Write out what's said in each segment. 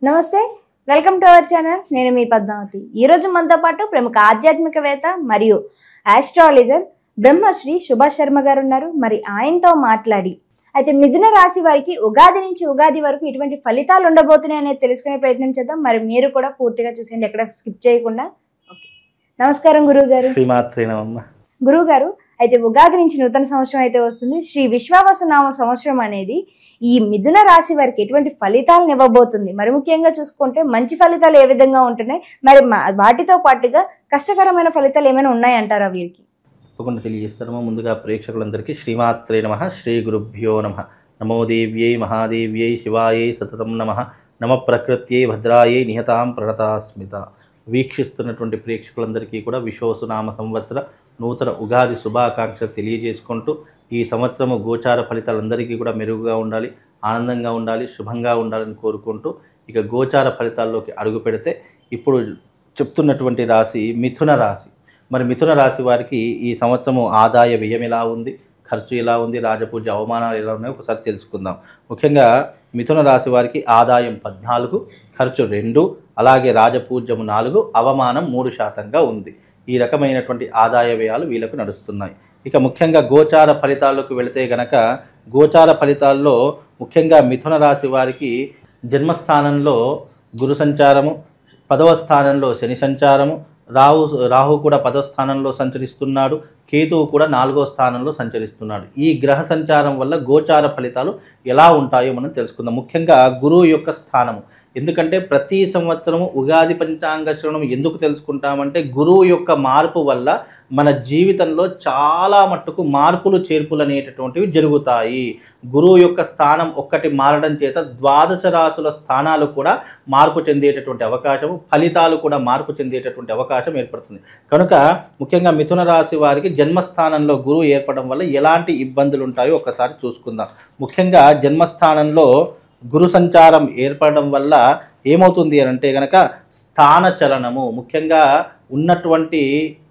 నమస్తే, welcome to our channel. నేను మీ పద్మావతి. ఈరోజు మనతో పాటు ప్రముఖ ఆధ్యాత్మికవేత్త మరియు ఆస్ట్రాలజర్ బ్రహ్మశ్రీ సుభాష్ శర్మ గారు ఉన్నారు. మరి ఆయనతో మాట్లాడి అయితే మిథున రాశి వారికి ఉగాది నుంచి ఉగాది వరకు ఇటువంటి ఫలితాలు ఉండబోతున్నాయి అనేది తెలుసుకునే ప్రయత్నం చేద్దాం. మరి మీరు కూడా పూర్తిగా చూసేయండి, ఎక్కడ స్కిప్ చేయకుండా. ఓకే, నమస్కారం గురువు గారు. గురువు గారు, అయితే ఉగాది నుంచి నూతన సంవత్సరం అయితే వస్తుంది. శ్రీ విశ్వావసునామ సంవత్సరం అనేది ఈ మిథున రాశి వారికి ఎటువంటి ఫలితాలను ఇవ్వబోతుంది? మరి ముఖ్యంగా చూసుకుంటే మంచి ఫలితాలు ఏ విధంగా ఉంటున్నాయి, మరి వాటితో పాటుగా కష్టకరమైన ఫలితాలు ఏమైనా ఉన్నాయంటారా వీరికి? తప్పకుండా తెలియజేస్తాము. ముందుగా ప్రేక్షకులందరికీ శ్రీమాత్రే నమః, శ్రీ గురుభ్యో నమః. నమో దేవ్యై మహాదేవ్యై శివాయై సతతం నమః. నమ ప్రకృత్యై భద్రాయై నిహతాం ప్రణతాస్మిత. వీక్షిస్తున్నటువంటి ప్రేక్షకులందరికీ కూడా విశ్వావసునామ సంవత్సర నూతన ఉగాది శుభాకాంక్షలు తెలియజేసుకుంటూ, ఈ సంవత్సరము గోచార ఫలితాలందరికీ కూడా మెరుగుగా ఉండాలి, ఆనందంగా ఉండాలి, శుభంగా ఉండాలని కోరుకుంటూ ఇక గోచార ఫలితాల్లోకి అడుగు పెడితే ఇప్పుడు చెప్తున్నటువంటి రాశి మిథున రాశి. మరి మిథున రాశి వారికి ఈ సంవత్సరము ఆదాయ వ్యయం ఎలా ఉంది, ఖర్చు ఎలా ఉంది, రాజపూజ అవమానాలు ఎలా ఉన్నాయో ఒకసారి తెలుసుకుందాం. ముఖ్యంగా మిథున రాశి వారికి ఆదాయం 14, ఖర్చు 2, అలాగే రాజపూజ్యము 4, అవమానం 3% ఉంది. ఈ రకమైనటువంటి ఆదాయ వ్యయాలు వీళ్ళకు నడుస్తున్నాయి. ఇక ముఖ్యంగా గోచార ఫలితాల్లోకి వెళితే గనక గోచార ఫలితాల్లో ముఖ్యంగా మిథున రాశి వారికి జన్మస్థానంలో గురు సంచారము, 10వ స్థానంలో శని సంచారము, రాహు కూడా 10వ స్థానంలో సంచరిస్తున్నాడు, కేతువు కూడా 4వ స్థానంలో సంచరిస్తున్నాడు. ఈ గ్రహ సంచారం వల్ల గోచార ఫలితాలు ఎలా ఉంటాయో మనం తెలుసుకుందాం. ముఖ్యంగా గురువు యొక్క స్థానము. ఎందుకంటే ప్రతి సంవత్సరము ఉగాది పంచాంగ శ్రవణం ఎందుకు తెలుసుకుంటామంటే గురువు యొక్క మార్పు వల్ల మన జీవితంలో చాలా మట్టుకు మార్పులు చేర్పులు అనేటటువంటివి జరుగుతాయి. గురువు యొక్క స్థానం ఒక్కటి మారడం చేత 12 రాశుల స్థానాలు కూడా మార్పు చెందేటటువంటి అవకాశము, ఫలితాలు కూడా మార్పు చెందేటటువంటి అవకాశం ఏర్పడుతుంది. కనుక ముఖ్యంగా మిథున రాశి వారికి జన్మస్థానంలో గురువు ఏర్పడడం వల్ల ఎలాంటి ఇబ్బందులు ఉంటాయో ఒకసారి చూసుకుందాం. ముఖ్యంగా జన్మస్థానంలో గురు సంచారం ఏర్పడడం వల్ల ఏమవుతుంది అని అంటే కనుక స్థాన చలనము, ముఖ్యంగా ఉన్నటువంటి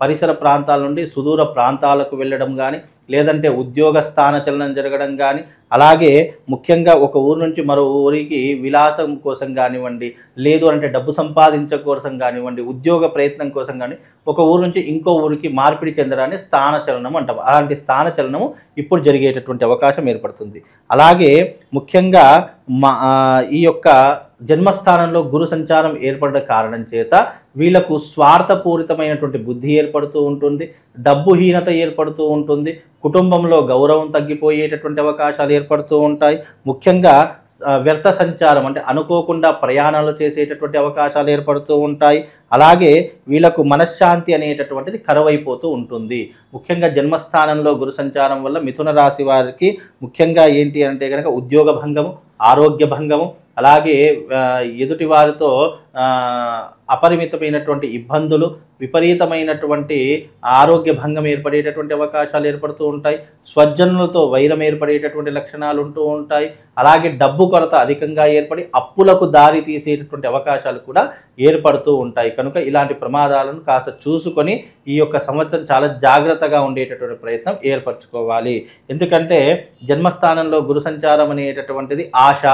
పరిసర ప్రాంతాల నుండి సుదూర ప్రాంతాలకు వెళ్ళడం కానీ, లేదంటే ఉద్యోగ స్థాన చలనం జరగడం కానీ, అలాగే ముఖ్యంగా ఒక ఊరు నుంచి మరో ఊరికి విలాసం కోసం కానివ్వండి, లేదు అంటే డబ్బు సంపాదించడం కోసం కానివ్వండి, ఉద్యోగ ప్రయత్నం కోసం కానీ ఒక ఊరు నుంచి ఇంకో ఊరికి మార్పిడి చెందడాన్ని స్థాన చలనం అంటాం. అలాంటి స్థాన చలనము ఇప్పుడు జరిగేటటువంటి అవకాశం ఏర్పడుతుంది. అలాగే ముఖ్యంగా ఈ యొక్క జన్మస్థానంలో గురు సంచారం ఏర్పడ్డ కారణం చేత వీళ్ళకు స్వార్థపూరితమైనటువంటి బుద్ధి ఏర్పడుతూ ఉంటుంది, డబ్బుహీనత ఏర్పడుతూ ఉంటుంది, కుటుంబంలో గౌరవం తగ్గిపోయేటటువంటి అవకాశాలు ఏర్పడుతూ ఉంటాయి. ముఖ్యంగా వ్యర్థ సంచారం అంటే అనుకోకుండా ప్రయాణాలు చేసేటటువంటి అవకాశాలు ఏర్పడుతూ ఉంటాయి. అలాగే వీళ్ళకు మనశ్శాంతి అనేటటువంటిది కరువైపోతూ ఉంటుంది. ముఖ్యంగా జన్మస్థానంలో గురు సంచారం వల్ల మిథున రాశి వారికి ముఖ్యంగా ఏంటి అంటే కనుక ఉద్యోగ భంగము, ఆరోగ్య భంగము, అలాగే ఎదుటి వారితో అపరిమితమైనటువంటి ఇబ్బందులు, విపరీతమైనటువంటి ఆరోగ్య భంగం ఏర్పడేటటువంటి అవకాశాలు ఏర్పడుతూ ఉంటాయి. స్వజనులతో వైరం ఏర్పడేటటువంటి లక్షణాలు ఉంటూ ఉంటాయి. అలాగే డబ్బు కొరత అధికంగా ఏర్పడి అప్పులకు దారి తీసేటటువంటి అవకాశాలు కూడా ఏర్పడుతూ ఉంటాయి. కనుక ఇలాంటి ప్రమాదాలను కాస్త చూసుకొని ఈ యొక్క సంవత్సరం చాలా జాగ్రత్తగా ఉండేటటువంటి ప్రయత్నం ఏర్పరచుకోవాలి. ఎందుకంటే జన్మస్థానంలో గురు సంచారం అనేటటువంటిది ఆశ,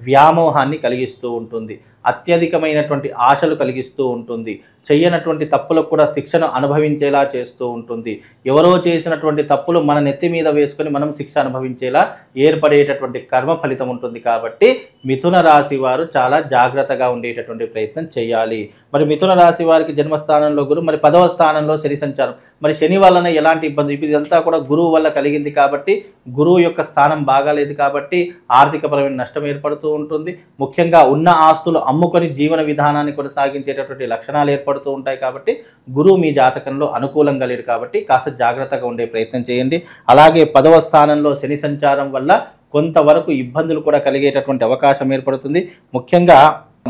వ్యామోహాన్ని కలిగిస్తూ ఉంటుంది, అత్యధికమైనటువంటి ఆశలు కలిగిస్తూ ఉంటుంది, చెయ్యనటువంటి తప్పులకు కూడా శిక్షను అనుభవించేలా చేస్తూ ఉంటుంది. ఎవరో చేసినటువంటి తప్పులు మన నెత్తి మీద వేసుకొని మనం శిక్ష అనుభవించేలా ఏర్పడేటటువంటి కర్మ ఫలితం ఉంటుంది. కాబట్టి మిథున రాశి వారు చాలా జాగ్రత్తగా ఉండేటటువంటి ప్రయత్నం చేయాలి. మరి మిథున రాశి వారికి జన్మస్థానంలో గురు, మరి 10వ స్థానంలో శని సంచారం. మరి శని వలన ఎలాంటి ఇబ్బంది? ఇదంతా కూడా గురువు వల్ల కలిగింది కాబట్టి, గురువు యొక్క స్థానం బాగాలేదు కాబట్టి ఆర్థికపరమైన నష్టం ఏర్పడుతూ ఉంటుంది. ముఖ్యంగా ఉన్న ఆస్తులు అమ్ముకొని జీవన విధానాన్ని కొనసాగించేటటువంటి లక్షణాలు ఏర్పడుతూ ఉంటాయి. కాబట్టి గురువు మీ జాతకంలో అనుకూలంగా లేడు కాబట్టి కాస్త జాగ్రత్తగా ఉండే ప్రయత్నం చేయండి. అలాగే 10వ స్థానంలో శని సంచారం వల్ల కొంతవరకు ఇబ్బందులు కూడా కలిగేటటువంటి అవకాశం ఏర్పడుతుంది. ముఖ్యంగా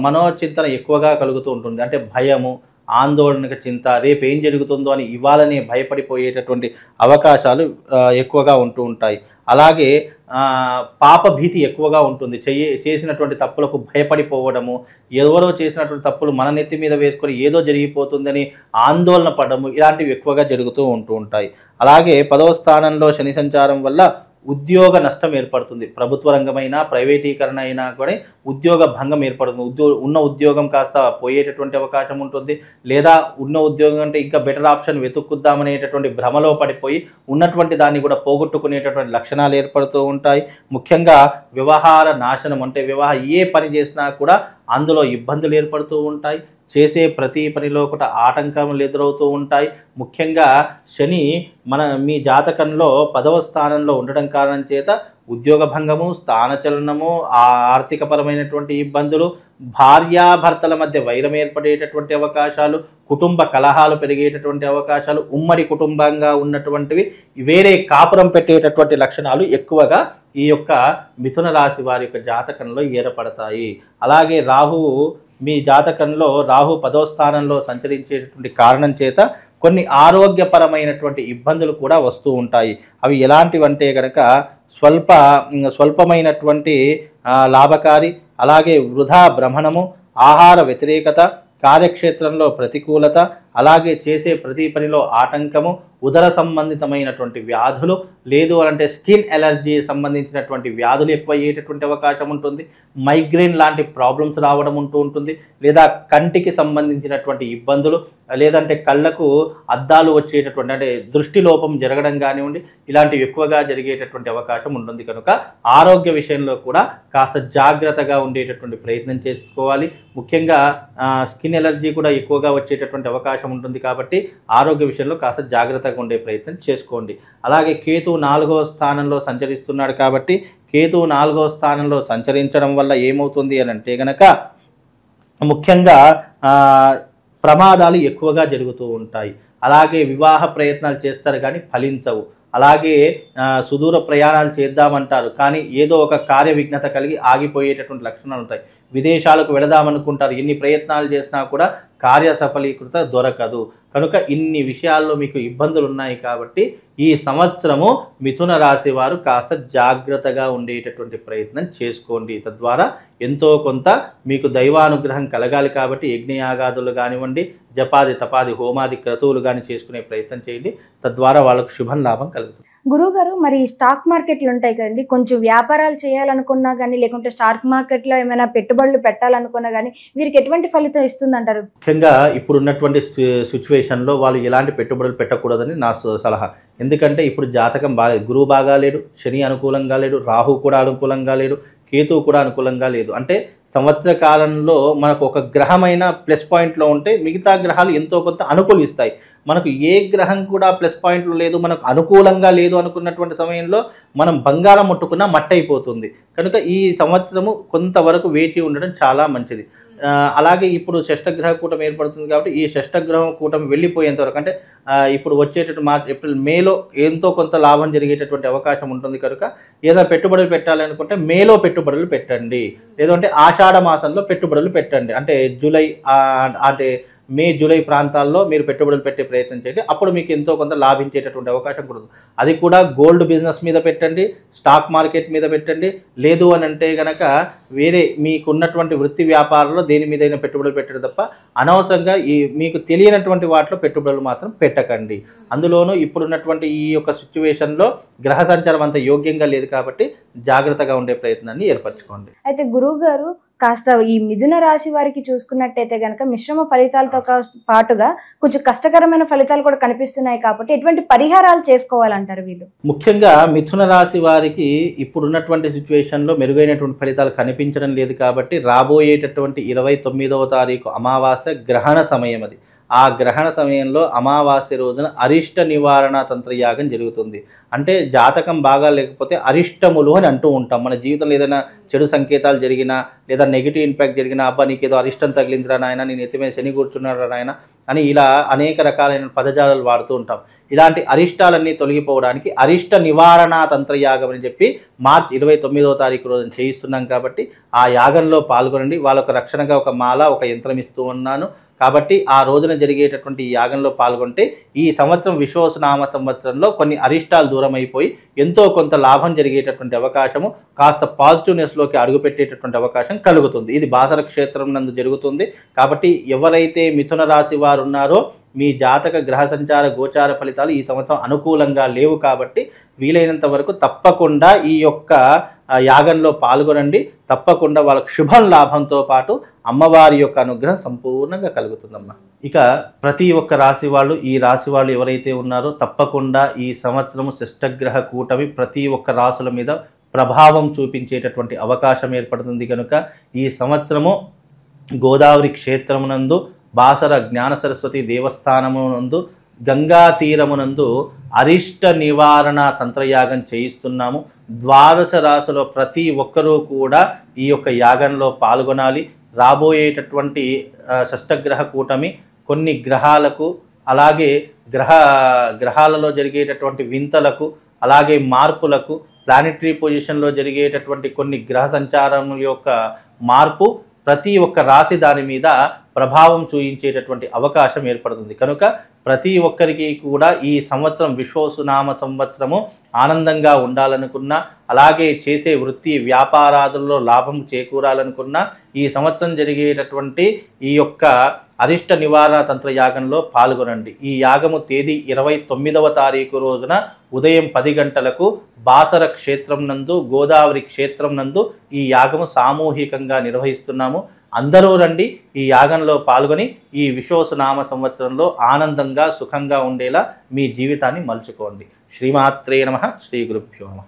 మనోచింతన ఎక్కువగా కలుగుతూ ఉంటుంది. అంటే భయము, ఆందోళనక చింత, రేపు ఏం జరుగుతుందో అని ఇవాళనే భయపడిపోయేటటువంటి అవకాశాలు ఎక్కువగా ఉంటూ ఉంటాయి. అలాగే పాప భీతి ఎక్కువగా ఉంటుంది. చేసినటువంటి తప్పులకు భయపడిపోవడము, ఎవరో చేసినటువంటి తప్పులు మన నెత్తి మీద వేసుకొని ఏదో జరిగిపోతుందని ఆందోళన పడము, ఇలాంటివి ఎక్కువగా జరుగుతూ ఉంటాయి. అలాగే 10వ స్థానంలో శని సంచారం వల్ల ఉద్యోగ నష్టం ఏర్పడుతుంది. ప్రభుత్వ రంగమైనా ప్రైవేటీకరణ అయినా కూడా ఉద్యోగ భంగం ఏర్పడుతుంది. ఉన్న ఉద్యోగం కాస్త పోయేటటువంటి అవకాశం ఉంటుంది. లేదా ఉన్న ఉద్యోగం అంటే ఇంకా బెటర్ ఆప్షన్ వెతుక్కుద్దామనేటటువంటి భ్రమలో పడిపోయి ఉన్నటువంటి దాన్ని కూడా పోగొట్టుకునేటటువంటి లక్షణాలు ఏర్పడుతూ ఉంటాయి. ముఖ్యంగా వ్యవహార నాశనం అంటే ఏ పని చేసినా కూడా అందులో ఇబ్బందులు ఏర్పడుతూ ఉంటాయి. చేసే ప్రతి పనిలో కూడా ఆటంకములు ఎదురవుతూ ఉంటాయి. ముఖ్యంగా శని మీ జాతకంలో 10వ స్థానంలో ఉండడం కారణం చేత ఉద్యోగ భంగము, స్థానచలనము, ఆర్థికపరమైనటువంటి ఇబ్బందులు, భార్యాభర్తల మధ్య వైరం ఏర్పడేటటువంటి అవకాశాలు, కుటుంబ కలహాలు పెరిగేటటువంటి అవకాశాలు, ఉమ్మడి కుటుంబంగా ఉన్నటువంటివి వేరే కాపురం పెట్టేటటువంటి లక్షణాలు ఎక్కువగా ఈ యొక్క మిథున రాశి వారి యొక్క జాతకంలో ఏర్పడతాయి. అలాగే రాహువు మీ జాతకంలో 10వ స్థానంలో సంచరించేటటువంటి కారణం చేత కొన్ని ఆరోగ్యపరమైనటువంటి ఇబ్బందులు కూడా వస్తూ ఉంటాయి. అవి ఎలాంటివంటే కనుక స్వల్పమైనటువంటి లాభకారి, అలాగే వృధా భ్రమణము, ఆహార వ్యతిరేకత, కార్యక్షేత్రంలో ప్రతికూలత, అలాగే చేసే ప్రతి పనిలో ఆటంకము, ఉదర సంబంధితమైనటువంటి వ్యాధులు, లేదు అంటే స్కిన్ ఎలర్జీ సంబంధించినటువంటి వ్యాధులు ఎక్కువ అయ్యేటటువంటి అవకాశం ఉంటుంది. మైగ్రేన్ లాంటి ప్రాబ్లమ్స్ రావడం ఉంటుంది. లేదా కంటికి సంబంధించినటువంటి ఇబ్బందులు, లేదంటే కళ్ళకు అద్దాలు వచ్చేటటువంటి అంటే దృష్టి లోపం జరగడం కానివ్వండి, ఇలాంటివి ఎక్కువగా జరిగేటటువంటి అవకాశం ఉంటుంది. కనుక ఆరోగ్య విషయంలో కూడా కాస్త జాగ్రత్తగా ఉండేటటువంటి ప్రయత్నం చేసుకోవాలి. ముఖ్యంగా స్కిన్ ఎలర్జీ కూడా ఎక్కువగా వచ్చేటటువంటి అవకాశం ఉంటుంది. కాబట్టి ఆరోగ్య విషయంలో కాస్త జాగ్రత్తగా ఉండే ప్రయత్నం చేసుకోండి. అలాగే కేతు 4వ స్థానంలో సంచరిస్తున్నాడు కాబట్టి కేతు 4వ స్థానంలో సంచరించడం వల్ల ఏమవుతుంది అని అంటే గనక ముఖ్యంగా ప్రమాదాలు ఎక్కువగా జరుగుతూ ఉంటాయి. అలాగే వివాహ ప్రయత్నాలు చేస్తారు కానీ ఫలించవు. అలాగే సుదూర ప్రయాణాలు చేద్దామంటారు కానీ ఏదో ఒక కార్య విఘ్నత కలిగి ఆగిపోయేటటువంటి లక్షణాలు ఉంటాయి. విదేశాలకు వెళదామనుకుంటారు, ఎన్ని ప్రయత్నాలు చేసినా కూడా కార్య సఫలీకృత దొరకదు. కనుక ఇన్ని విషయాల్లో మీకు ఇబ్బందులు ఉన్నాయి. కాబట్టి ఈ సంవత్సరము మిథున రాశి వారు కాస్త జాగ్రత్తగా ఉండేటటువంటి ప్రయత్నం చేసుకోండి. తద్వారా ఎంతో కొంత మీకు దైవానుగ్రహం కలగాలి. కాబట్టి యజ్ఞయాగాదులు కానివ్వండి, జపాది తపాది హోమాది క్రతువులు కానీ చేసుకునే ప్రయత్నం చేయండి. తద్వారా వాళ్ళకు శుభం లాభం కలుగుతుంది. గురువుగారు, మరి స్టాక్ మార్కెట్లు ఉంటాయి కదండి, కొంచెం వ్యాపారాలు చేయాలనుకున్నా కానీ లేకుంటే స్టాక్ మార్కెట్లో ఏమైనా పెట్టుబడులు పెట్టాలనుకున్నా కానీ వీరికి ఎటువంటి ఫలితం ఇస్తుందంటారు? ముఖ్యంగా ఇప్పుడున్నటువంటి సిచ్యువేషన్లో వాళ్ళు ఎలాంటి పెట్టుబడులు పెట్టకూడదని నా సలహా. ఎందుకంటే ఇప్పుడు జాతకం బాగాలేదు, గురువు బాగా లేడు, శని అనుకూలంగా లేడు, రాహు కూడా అనుకూలంగా లేడు, కేతువు కూడా అనుకూలంగా లేదు. అంటే సంవత్సర కాలంలో మనకు ఒక గ్రహమైన ప్లస్ పాయింట్లో ఉంటే మిగతా గ్రహాలు ఎంతో కొంత అనుకూలిస్తాయి. మనకు ఏ గ్రహం కూడా ప్లస్ పాయింట్లు లేదు, మనకు అనుకూలంగా లేదు అనుకున్నటువంటి సమయంలో మనం బంగారం ముట్టుకున్నా మట్టయిపోతుంది. కనుక ఈ సంవత్సరము కొంతవరకు వేచి ఉండడం చాలా మంచిది. అలాగే ఇప్పుడు షష్టగ్రహ కూటమి ఏర్పడుతుంది కాబట్టి ఈ షష్టగ్రహ కూటమి వెళ్ళిపోయేంత వరకు అంటే ఇప్పుడు వచ్చేటటువంటి మార్చ్, ఏప్రిల్, మేలో ఎంతో కొంత లాభం జరిగేటటువంటి అవకాశం ఉంటుంది. కనుక ఏదైనా పెట్టుబడులు పెట్టాలనుకుంటే మేలో పెట్టుబడులు పెట్టండి, లేదంటే ఆషాఢ మాసంలో పెట్టుబడులు పెట్టండి. అంటే జూలై అంటే మే జూలై ప్రాంతాల్లో మీరు పెట్టుబడులు పెట్టే ప్రయత్నం చేయండి. అప్పుడు మీకు ఎంతో కొంత లాభించేటటువంటి అవకాశం కూడా ఉంది. అది కూడా గోల్డ్ బిజినెస్ మీద పెట్టండి, స్టాక్ మార్కెట్ మీద పెట్టండి. లేదు అని అంటే కనుక వేరే మీకున్నటువంటి వృత్తి వ్యాపారంలో దేని మీదైనా పెట్టుబడులు పెట్టడం తప్ప అనవసరంగా మీకు తెలియనటువంటి వాటిలో పెట్టుబడులు మాత్రం పెట్టకండి. అందులోనూ ఇప్పుడున్నటువంటి ఈ యొక్క సిచ్యువేషన్లో గ్రహ సంచారం అంత యోగ్యంగా లేదు కాబట్టి జాగ్రత్తగా ఉండే ప్రయత్నాన్ని ఏర్పరచుకోండి. అయితే గురువు గారు, కాస్త ఈ మిథున రాశి వారికి చూసుకున్నట్టయితే కనుక మిశ్రమ ఫలితాలతో పాటుగా కొంచెం కష్టకరమైన ఫలితాలు కూడా కనిపిస్తున్నాయి. కాబట్టి ఎటువంటి పరిహారాలు చేసుకోవాలంటారు వీళ్ళు? ముఖ్యంగా మిథున రాశి వారికి ఇప్పుడున్నటువంటి సిచ్యువేషన్లో మెరుగైనటువంటి ఫలితాలు కనిపించడం లేదు. కాబట్టి రాబోయేటటువంటి 29వ తారీఖు అమావాస్య గ్రహణ సమయం. అది ఆ గ్రహణ సమయంలో అమావాస్య రోజున అరిష్ట నివారణ తంత్రయాగం జరుగుతుంది. అంటే జాతకం బాగా లేకపోతే అరిష్టములు అని అంటూ ఉంటాం. మన జీవితంలో ఏదైనా చెడు సంకేతాలు జరిగినా లేదా నెగిటివ్ ఇంపాక్ట్ జరిగినా, అబ్బా నీకేదో అరిష్టం తగిలిందిరా నాయన, నేను ఎత్తిమే శని కూర్చున్నారా నాయన అని ఇలా అనేక రకాలైన పదజాలాలు వాడుతూ ఉంటాం. ఇలాంటి అరిష్టాలన్నీ తొలగిపోవడానికి అరిష్ట నివారణ తంత్రయాగం అని చెప్పి మార్చి 29వ తారీఖు రోజున చేయిస్తున్నాం. కాబట్టి ఆ యాగంలో పాల్గొనండి. వాళ్ళకు రక్షణగా ఒక మాల, ఒక యంత్రం ఇస్తూ ఉన్నాను. కాబట్టి ఆ రోజున జరిగేటటువంటి ఈ యాగంలో పాల్గొంటే ఈ సంవత్సరం విశ్వావసునామ సంవత్సరంలో కొన్ని అరిష్టాలు దూరం అయిపోయి ఎంతో కొంత లాభం జరిగేటటువంటి అవకాశము, కాస్త పాజిటివ్నెస్లోకి అడుగుపెట్టేటటువంటి అవకాశం కలుగుతుంది. ఇది బాసర క్షేత్రం నందు జరుగుతుంది. కాబట్టి ఎవరైతే మిథున రాశి వారు ఉన్నారో మీ జాతక గ్రహ సంచార గోచార ఫలితాలు ఈ సంవత్సరం అనుకూలంగా లేవు. కాబట్టి వీలైనంత వరకు తప్పకుండా ఈ యొక్క యాగంలో పాల్గొనండి. తప్పకుండా వాళ్ళకు శుభం లాభంతో పాటు అమ్మవారి యొక్క అనుగ్రహం సంపూర్ణంగా కలుగుతుందమ్మా. ఇక ప్రతి ఒక్క రాశి వాళ్ళు, ఈ రాశి వాళ్ళు ఎవరైతే ఉన్నారో తప్పకుండా ఈ సంవత్సరము శిష్టగ్రహ కూటమి ప్రతి ఒక్క రాశుల మీద ప్రభావం చూపించేటటువంటి అవకాశం ఏర్పడుతుంది. కనుక ఈ సంవత్సరము గోదావరి క్షేత్రమునందు, బాసర జ్ఞాన సరస్వతి దేవస్థానమునందు, గంగా తీరమునందు అరిష్ట నివారణ తంత్రయాగం చేయిస్తున్నాము. 12 రాశుల ప్రతి ఒక్కరూ కూడా ఈ యొక్క యాగంలో పాల్గొనాలి. రాబోయేటటువంటి షష్టగ్రహ కూటమి కొన్ని గ్రహాలకు, అలాగే గ్రహాలలో జరిగేటటువంటి వింతలకు, అలాగే మార్పులకు, ప్లానెటరీ పొజిషన్లో జరిగేటటువంటి కొన్ని గ్రహ సంచారం యొక్క మార్పు ప్రతి ఒక్క రాశి దాని మీద ప్రభావం చూయించేటటువంటి అవకాశం ఏర్పడుతుంది. కనుక ప్రతి ఒక్కరికి కూడా ఈ సంవత్సరం విశ్వావసునామ సంవత్సరము ఆనందంగా ఉండాలనుకున్నా, అలాగే చేసే వృత్తి వ్యాపారాదుల్లో లాభం చేకూరాలనుకున్నా ఈ సంవత్సరం జరిగేటటువంటి ఈ యొక్క అరిష్ట నివారణ తంత్ర యాగంలో పాల్గొనండి. ఈ యాగము తేదీ 29వ తారీఖు రోజున ఉదయం 10 గంటలకు బాసర క్షేత్రం నందు, గోదావరి క్షేత్రం నందు ఈ యాగము సామూహికంగా నిర్వహిస్తున్నాము. అందరూ రండి, ఈ యాగంలో పాల్గొని ఈ విశ్వావసునామ సంవత్సరంలో ఆనందంగా సుఖంగా ఉండేలా మీ జీవితాన్ని మలుచుకోండి. శ్రీమాత్రే నమః. శ్రీ గురుభ్యో నమః.